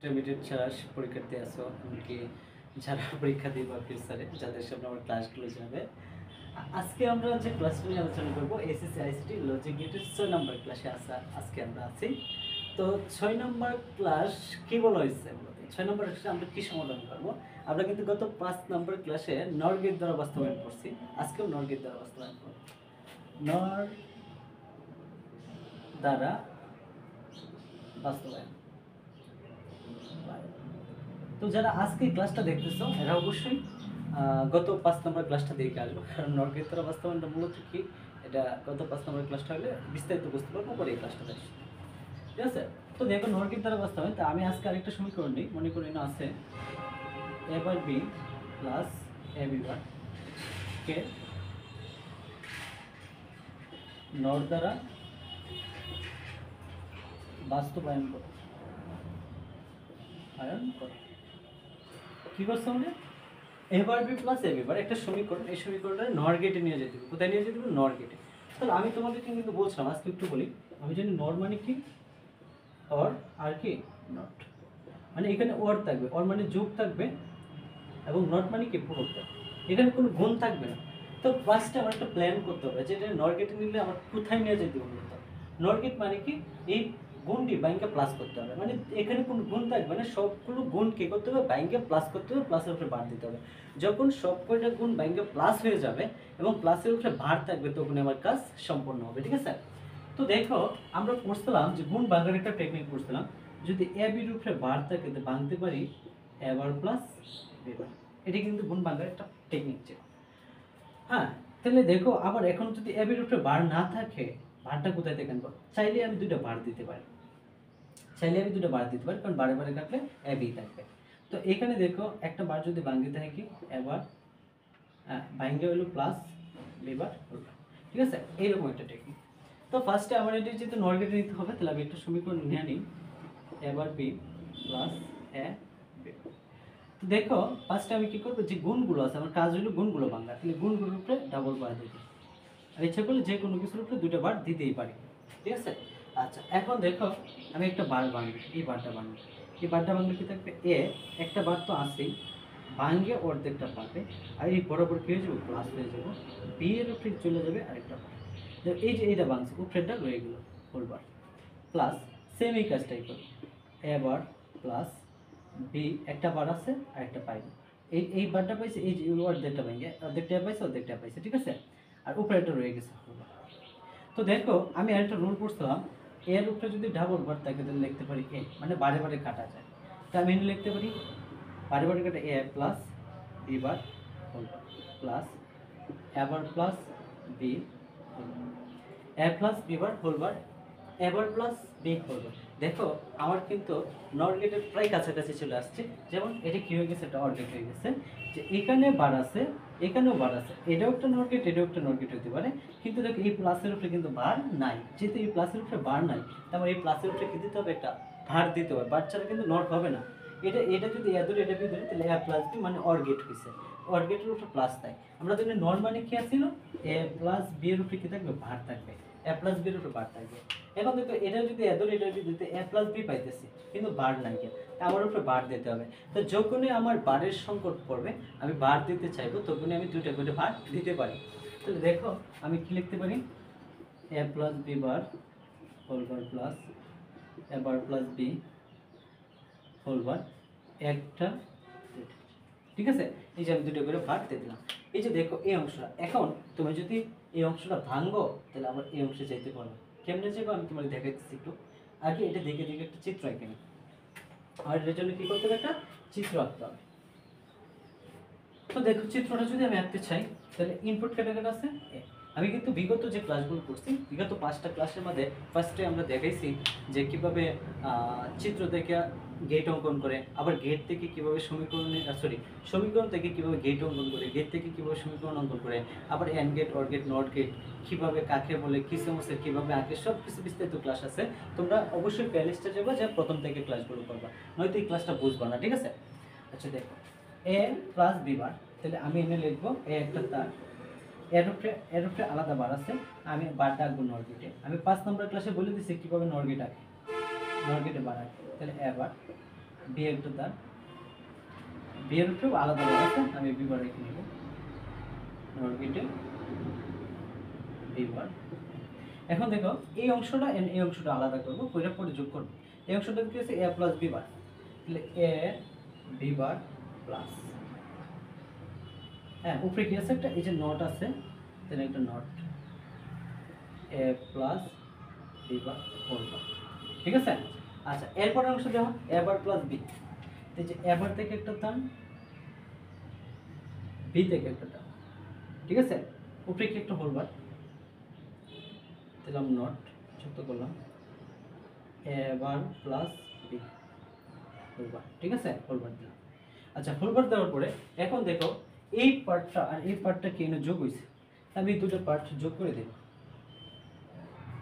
Intermediate যারা পরীক্ষার্থী আছো, এমনকি যারা পরীক্ষা দিবা ফিউচারে, যাদের সামনে আমার ক্লাসগুলো যাবে, আজকে আমরা যে ক্লাসটা নিয়ে আলোচনা করবো এসএসসি আইসিটি লজিক গেটের 6 নম্বর ক্লাসে আজকে আমরা আছি। তো 6 নম্বর ক্লাস কি বলা হয়েছে বলতে 6 নম্বর ক্লাসে আমরা কি সমাধান করবো। আমরা কিন্তু গত 5 নম্বর ক্লাসে নর গেট দ্বারা বাস্তবায়ন করছি, আজকেও নর গেট দ্বারা বাস্তবায়ন করব। নর দ্বারা বাস্তবায়ন। তো যারা আজকে ক্লাসটা দেখতেছো এরা অবশ্যই গত 5 নম্বর ক্লাসটা দেখে আসবো, কারণ নরকের বাস্তবায়নটা মূলত কি, এটা গত 5 নম্বর ক্লাসটা হলে বিস্তারিত বুঝতে পারবো পরে এই ক্লাসটা দেখি, ঠিক আছে। তো দেখো নরকের দ্বারা বাস্তবায়ন, তা আমি আজকে আরেকটা সমীকরণ নিই, মনে করি না আছে A bar B plus A B বার কে নর দ্বারা বাস্তবায়ন করো, কি করছে আমাদের এ বার বি প্লাস এ বি বার একটা সমীকরণ, এই সমীকরণটা নর গেটে নিয়ে যেতে হবে। কোথায় নিয়ে যেতে হবে? নর গেটে। তাহলে আমি তোমাদেরকে কিন্তু বলছিলাম, আজকে একটু বলি, আমি জানি নর মানে কি, অর আর কি নট, মানে এখানে অর থাকবে, অর মানে যোগ থাকবে, এবং নট মানে কি পূরক থাকবে, এখানে কোনো গুণ থাকবে না। তো ফার্স্টে আমার একটা প্ল্যান করতে হবে যে এটা নর গেটে নিলে আমার কোথায় নিয়ে যেতে হবে। নর গেট মানে কি, এই গুণটি ব্যাংকে প্লাস করতে হবে, মানে এখানে কোনো গুণ থাকবে না, সবগুলো গুণ কি করতে হবে, ব্যাংকে প্লাস করতে হবে, প্লাসের উপরে বার দিতে হবে। যখন সব কয়টা গুণ ব্যাংকে প্লাস হয়ে যাবে এবং প্লাসের উপরে ভার থাকবে, তখন আমার কাজ সম্পূর্ণ হবে, ঠিক আছে। তো দেখো আমরা পড়ছিলাম যে গুণ ভাঙার একটা টেকনিক পড়ছিলাম, যদি এ বির উপরে বার থাকে তো ভাঙতে পারি এ বার প্লাস বি বার, এটা কিন্তু গুণ ভাঙার একটা টেকনিক ছিল। হ্যাঁ, তাহলে দেখো আবার এখন যদি এ বির উপরে বার না থাকে, ভারটা কোথায় থেকে আনবো? চাইলে আমি দুইটা বার দিতে পারি, কারণ বারে বারে কাটলে এ বি থাকবে। তো এখানে দেখো একটা বার যদি ভাঙতে থাকে এবার ভাঙে হলো প্লাস বি বার হলো, ঠিক আছে, এইরকম একটা টেকনিক। তো ফার্স্টে আমার এটা যেহেতু নর গেটে নিতে হবে, তাহলে আমি একটা সমীকরণ নিয়ে নিই এবার বি প্লাস এ বি। তো দেখো ফার্স্টে আমি কি করবো, যে গুণগুলো আছে আমার কাজ হলো গুণগুলো ভাঙা, তাহলে গুণগুলোর উপরে ডাবল বার দিতে, আর ইচ্ছা করলে যে কোনো কিছুর উপরে দুটো বার দিতেই পারি, ঠিক আছে। আচ্ছা এখন দেখো আমি একটা বার ভাঙবো, এই বারটা ভাঙবো, এই বারটা ভাঙলে কি থাকবে এ, একটা বার তো আছেই, ভাঙে অর্ধেকটা পাবে, আর এই বরাবর কি হয়ে যাবো প্লাস হয়ে যাবো, বি এর উপরে চলে যাবে আরেকটা বার, এই যে এইটা ভাঙছে উপরেটা রয়ে গেল হোল বার, প্লাস সেম এই কাজটাই করি এবার প্লাস বি, একটা বার আছে আর একটা পাইবে, এই বারটা পাইছে, এই যে অর্ধেকটা ভেঙে অর্ধেকটা পাইছে অর্ধেকটা পাইছে, ঠিক আছে, আর উপরে একটা রয়ে গেছে। তো দেখো আমি একটা রুল পড়ছিলাম, এর উপরে যদি ডাবল বার থাকে তাহলে লিখতে পারি এ, মানে বারে বারে কাটা যায়, তা আমি লিখতে পারি বারে বারে কাটা A plus B bar whole bar plus A bar plus B A plus B bar whole bar A bar plus B whole বার। দেখো আমার কিন্তু নট গেটের প্রায় কাছাকাছি চলে আসছে, যেমন এটা কি হয়ে গেছে, এটা অর গেট হয়ে গেছে, যে এখানে বার আছে এখানেও বার আছে, এটাও একটা নট গেট এটাও একটা নট গেট হতে পারে, কিন্তু দেখো এই প্লাসের উপরে কিন্তু বার নাই, যেহেতু এই প্লাসের উপরে বার নাই তারপর এই প্লাসের উপরে কি দিতে হবে, একটা ভার দিতে হবে, বার ছাড়া কিন্তু নট হবে না। এটা এটা যদি এ ধরে এটা বি ধরে, তাহলে এ প্লাস বি মানে অর গেট হয়েছে, অর গেটের উপরে প্লাস তাই আমরা যদি নর মানে কি ছিল, এ প্লাস বি এর উপরে কি থাকবে, ভার থাকবে, এ প্লাস বি এর উপরে বার থাকবে। এখন দেখো এটা যদি এ ধরে এটা যদি দিতে এ প্লাস বি পাইতেছি, কিন্তু বার নাই, আমার উপরে বার দিতে হবে। তো যখনই আমার বারের সংকট পড়বে, আমি বার দিতে চাইবো, তখনই আমি দুইটা করে বার দিতে পারি। তাহলে দেখো আমি কি লিখতে পারি, A plus B bar whole bar plus A bar plus B whole bar একটা, ঠিক আছে, এই যে আমি দুটো করে ভাগ দিয়ে দিলাম। এই যে দেখো এই অংশটা, এখন তুমি যদি এই অংশটা ভাঙবো তাহলে আবার এই অংশে যাইতে পারো, কেমনে যাবো আমি তোমাকে দেখাইতেছি একটু, আগে এটা দেখে দেখে একটা চিত্র আঁকে নি, আর এর জন্য কি করতে হবে, একটা চিত্র আঁকতে হবে। তো দেখো চিত্রটা যদি আমি আঁকতে চাই, তাহলে ইনপুট ক্যাটাগরি আছে আমি কিন্তু বিগত যে ক্লাসগুলো করছি, বিগত 5টা ক্লাসের মধ্যে ফার্স্টে আমরা দেখাইছি যে কিভাবে চিত্র দেখে গেট অঙ্কন করে, আবার গেট থেকে কিভাবে সমীকরণ থেকে কিভাবে গেট অঙ্কন করে, গেট থেকে কিভাবে সমীকরণ অঙ্কন করে, আবার and gate or gate not gate কিভাবে কাকে বলে, কি সমস্যা কিভাবে আঁকে, সব কিছু বিস্তারিত ক্লাস আছে। তোমরা অবশ্যই প্লেলিস্টে যাবে, যে প্রথম থেকে ক্লাসগুলো করবা, নয়তো এই ক্লাসটা বুঝবা না, ঠিক আছে। আচ্ছা দেখো এ প্লাস বি বার, তাহলে আমি এনে লিখবো এ একটা তার, এর উপরে আলাদা বার আছে, আমি বারটা আঁকবো নরগেটে, আমি 5 নম্বর ক্লাসে বলে দিচ্ছি কীভাবে নরগেট আঁকে, নরগেটে বার আঁকে, তাহলে এ বার বি একটা তার, বি এর উপরেও আলাদা বার আছে, আমি বি বার রেখে নেব, নট গেটে বি বার। এখন দেখো এই অংশটা এই অংশটা আলাদা করবো, কইরা পরে যোগ করবো। এই অংশটা কি আছে, এ প্লাস বি বার, তাহলে এ বি বার প্লাস, হ্যাঁ উপরে কি আছে একটা, এই যে নট আছে, তাহলে একটা not A plus B bar whole bar, ঠিক আছে। আচ্ছা এরপর অংশ দেখো এ বার প্লাস বি, এই যে এ বার থেকে একটা টার্ম, বি থেকে একটা টার্ম, ঠিক আছে। উপরে কি একটা হোল বার দিলাম, নট যুক্ত করলাম এ bar plus B whole bar, ঠিক আছে, হোল বার দিলাম। আচ্ছা হোল বার দেওয়ার পরে এখন দেখো এই পার্টটা আর এই পার্টটা কি এনে যোগ হয়েছে, আমি দুটো পার্ট যোগ করে দেব,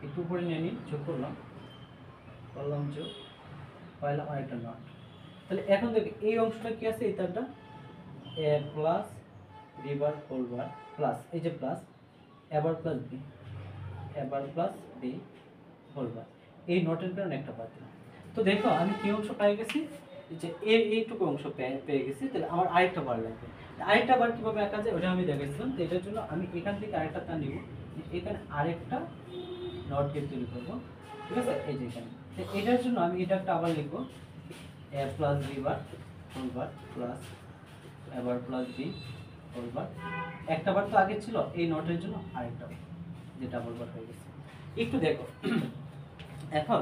একটু উপরে নিয়ে নিই, যোগ করলাম, করলাম যোগ, পাইলাম আর একটা নট। তাহলে এখন দেখো এই অংশটা কি আছে, এই তারটা A plus B bar whole bar plus, এই যে plus A bar plus B, A bar plus B whole bar, এই নটের কারণে একটা বাদ দিলাম। তো দেখো আমি কি অংশ পেয়ে গেছি, যে এইটুকু অংশ পেয়ে গেছি, তাহলে আমার আরেকটা বার লাগবে। আরেকটা বার কিভাবে আঁকা যায় ওটা আমি দেখাইছিলাম, তো এটার জন্য আমি এখান থেকে আরেকটা তার নিব, এখানে আরেকটা নট গেট তৈরি করবো, ঠিক আছে, এই যে এখানে। তো এটার জন্য আমি এটা একটা আবার লিখবো, A plus B bar whole bar plus A bar plus B whole bar, একটা বার তো আগে ছিল, এই নটের জন্য আরেকটা বার, যে ডাবল বার হয়ে গেছে। একটু দেখো এখন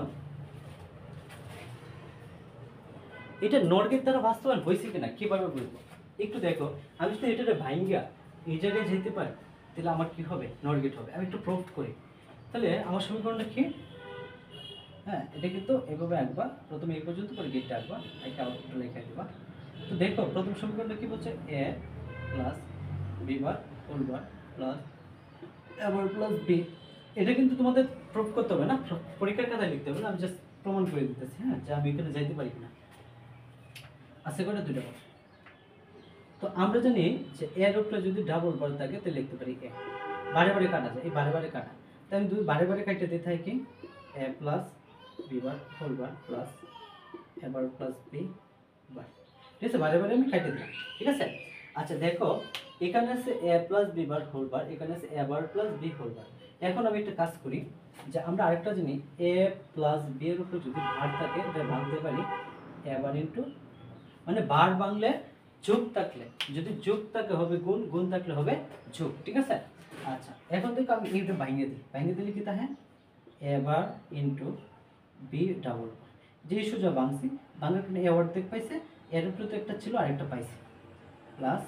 এটা নট গেট দ্বারা বাস্তবায়ন হয়েছে কিনা কিভাবে বুঝবো, একটু দেখো আমি যদি এটা ভাঙ্গা এই জায়গায় যেতে পারি, তাহলে আমার কি হবে, নট গেট হবে। আমি একটু প্রুফ করি, তাহলে আমার সমীকরণটা কি, হ্যাঁ এটা কিন্তু এভাবে আঁকবা, প্রথমে এই পর্যন্ত করে গেটটা আঁকবা, একটা আউটপুট লেখা দিবা। তো দেখো প্রথম সমীকরণটা কি বলছে, A plus B bar whole bar plus A bar plus B, এটা কিন্তু তোমাদের প্রুফ করতে হবে না, পরীক্ষার খাতায় লিখতে হবে না, আমি জাস্ট প্রমাণ করে দিতেছি, হ্যাঁ যে আমি এখানে যাইতে পারি কিনা। আছে কটা, দুটো বার। তো আমরা জানি যে এর উপরে যদি ডাবল বার থাকে তাহলে লিখতে পারি এ, বারে বারে কাটা যায়, এই বারে বারে কাটা, তাই আমি দুই বারে বারে কাটতে দিতে থাকি, A plus B bar whole bar plus A bar plus B bar, ঠিক আছে, বারে বারে আমি কাটে দিলাম, ঠিক আছে। আচ্ছা দেখো এখানে আছে A plus B bar whole bar, এখানে আছে A bar plus B whole bar. এখন আমি একটা কাজ করি, যে আমরা আরেকটা জানি এ প্লাস বি এর উপর যদি ভার থাকে এটা ভাঙতে পারি এ বার ইন্টু, মানে বার বাংলে যোগ থাকলে, যদি যোগ থাকে হবে গুণ, গুণ থাকলে হবে যোগ, ঠিক আছে। আচ্ছা এখন দেখো আমি এইটা ভাঙিয়ে দিলে কি তা, হ্যাঁ এ বার ইন্টু বি ডাবল, যে সোজা ভাঙছি, ভাঙার কারণে এ অর্ধেক পাইছে, এর উপরে তো একটা ছিল আরেকটা পাইছে, plus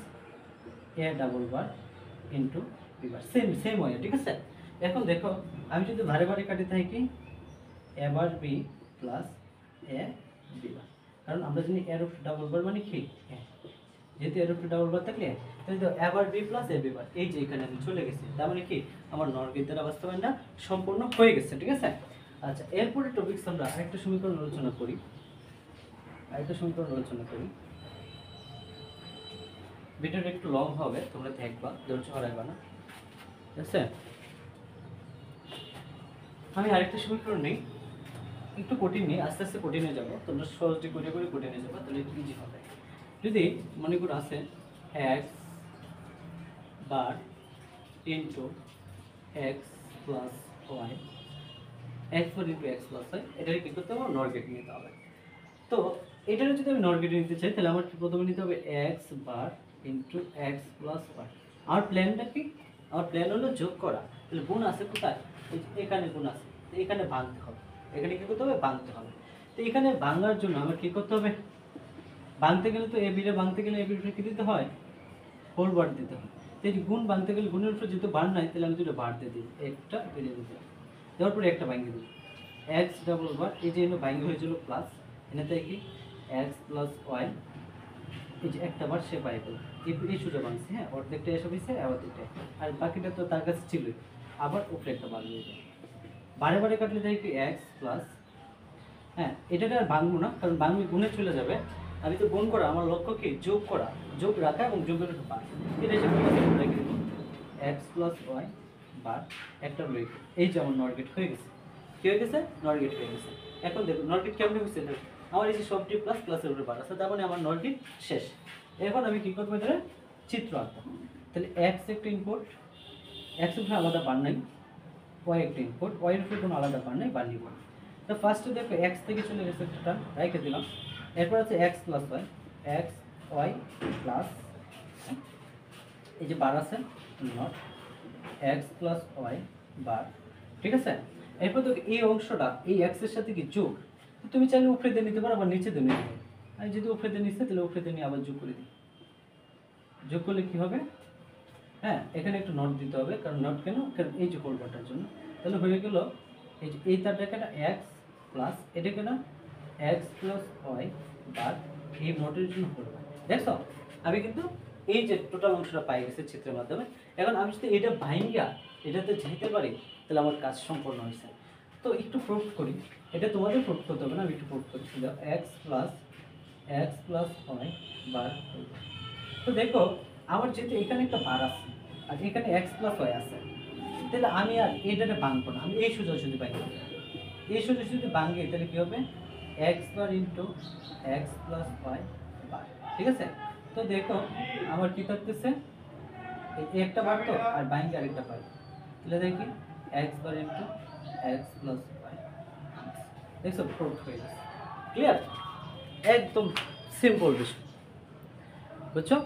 A double bar into B bar, same same হয়, ঠিক আছে। এখন দেখো আমি যদি ভারে ভারে কাটি থাকি এ বার বি প্লাস এ বি বার, কারণ আমরা জানি এর উপরে ডাবল বার মানে কি, যেহেতু এর উপরে ডাবল বার থাকলে তাহলে তো এ বার বি প্লাস এ বি বার, এই যে এখানে আমি চলে গেছি, তার মানে কি আমার নর গেট দ্বারা বাস্তবায়নটা সম্পূর্ণ হয়ে গেছে, ঠিক আছে। আচ্ছা এরপরে টপিকস আমরা আরেকটা সমীকরণ আলোচনা করি, ভিডিওটা একটু লং হবে, তোমরা দেখবা, ধৈর্য হারাইবা না, ঠিক আছে। আমি আরেকটা সমীকরণ নেই, একটু কঠিন নেই, আস্তে আস্তে কঠিনে যাবো, তোমরা সহজে করে করে কঠিনে যাবো, তাহলে একটু ইজি হবে। যদি মনে করো আছে X bar into X plus Y, X bar into X plus Y, এটাকে কী করতে হবে, নর গেট নিতে হবে। তো এটাকে যদি আমি নর গেটে নিতে চাই তাহলে আমার প্রথমে নিতে হবে X bar into X plus Y. আমার প্ল্যানটা কি, আমার প্ল্যান হলো যোগ করা, তাহলে গুণ আছে কোথায়, এখানে গুণ আছে, তো এখানে ভাঙতে হবে, এখানে কী করতে হবে, ভাঙতে হবে। তো এখানে ভাঙার জন্য আমার কী করতে হবে, ভাঙতে গেলে তো এ বিরে ভাঙতে গেলে এ বিরে কী দিতে হয়, হোল বার দিতে হয়। তো এই গুণ ভাঙতে গেলে গুণের উপর যেহেতু বার নাই, তাহলে আমি দুটো বার দিয়ে দিই, একটা বেরিয়ে দিতে, দেওয়ার পরে একটা ভাঙিয়ে দিই, এক্স ডাবল বার, এই যে এনে ভাঙি হয়েছিল প্লাস, এনে তাই কি এক্স প্লাস ওয়াই, এই যে একটা বার সে পাই গেল, এই সুযোগ ভাঙছি, হ্যাঁ অর্ধেকটা এসে হয়েছে, অর্ধেকটা, আর বাকিটা তো তার কাছে ছিলই, আবার উপরে একটা বার নিয়ে যায়, বারে বারে কাটলে যাই কি এক্স প্লাস, হ্যাঁ এটাকে আর ভাঙবো না, কারণ ভাঙলে গুণে চলে যাবে, আমি তো গুণ করা, আমার লক্ষ্য কি যোগ করা, যোগ রাখা এবং যোগের একটা বার, এটা হিসেবে রেখে দেবো এক্স প্লাস ওয়াই বার একটা রয়েছে, এই যে আমার নর গেট হয়ে গেছে, কি হয়ে গেছে, নর গেট হয়ে গেছে। এখন দেখো নর গেট কেমন হয়েছে, আমার এই যে সবটি প্লাস প্লাসের উপরে বার আছে, তার মানে আমার নলটি শেষ। এখন আমি কি করবো এদের চিত্র আঁকবো। তাহলে এক্স একটা ইনপুট, এক্স উপরে আলাদা বার নাই, ওয়াই একটা ইনপুট, ওয়াই এর উপরে কোনো আলাদা বার নাই, বার নিব। তো ফার্স্টে দেখো এক্স থেকে চলে গেছে একটা টার্ম, রেখে দিলাম। এরপর আছে X plus Y, X Y plus এই যে বার আছে not X plus Y bar, ঠিক আছে। এরপর তো এই অংশটা এই এক্স এর সাথে কি যোগ, তুমি চাইলে উপরে দিয়ে নিতে পারো, আবার নিচে দিয়ে নিতে পারো। আমি যদি উপরে দিয়ে নিচ্ছে তাহলে উপরে দিয়ে নিয়ে আবার যোগ করে দিই। যোগ করলে কি হবে, হ্যাঁ এখানে একটু নট দিতে হবে, কারণ নট কেন, কারণ এই যে করবাটার জন্য। তাহলে হয়ে গেল এই যে এই তারটাকে না এক্স প্লাস এটাকে না এক্স প্লাস ওয়াই বার এই নটের জন্য করবো। দেখছো আমি কিন্তু এই যে টোটাল অংশটা পাই গেছে চিত্রের মাধ্যমে। এখন আমি যদি এটা ভাইঙ্গা এটাতে যেতে পারি তাহলে আমার কাজ সম্পূর্ণ হয়েছে। তো একটু প্রুফ করি, এটা তোমাদের প্রুফ করতে হবে না, আমি একটু প্রুফ করছি। এক্স প্লাস ওয়াই বার। তো দেখো আমার যেহেতু এখানে একটা বার আছে আর এখানে এক্স প্লাস ওয়াই আছে, তাহলে আমি আর এইটাকে ভাঙবো না, আমি এই সোজাসুজি ভাঙবো। এই সোজাসুজি যদি ভাঙি তাহলে কি হবে, X bar into X plus Y bar, ঠিক আছে। তো দেখো আমার কি থাকতেছে, এই একটা বার তো আর ভাঙি আরেকটা বার, তাহলে দেখি X bar into X plus Y. দেখছো প্রুফ হয়ে গেছে, ক্লিয়ার, একদম সিম্পল বিষয়, বুঝছো।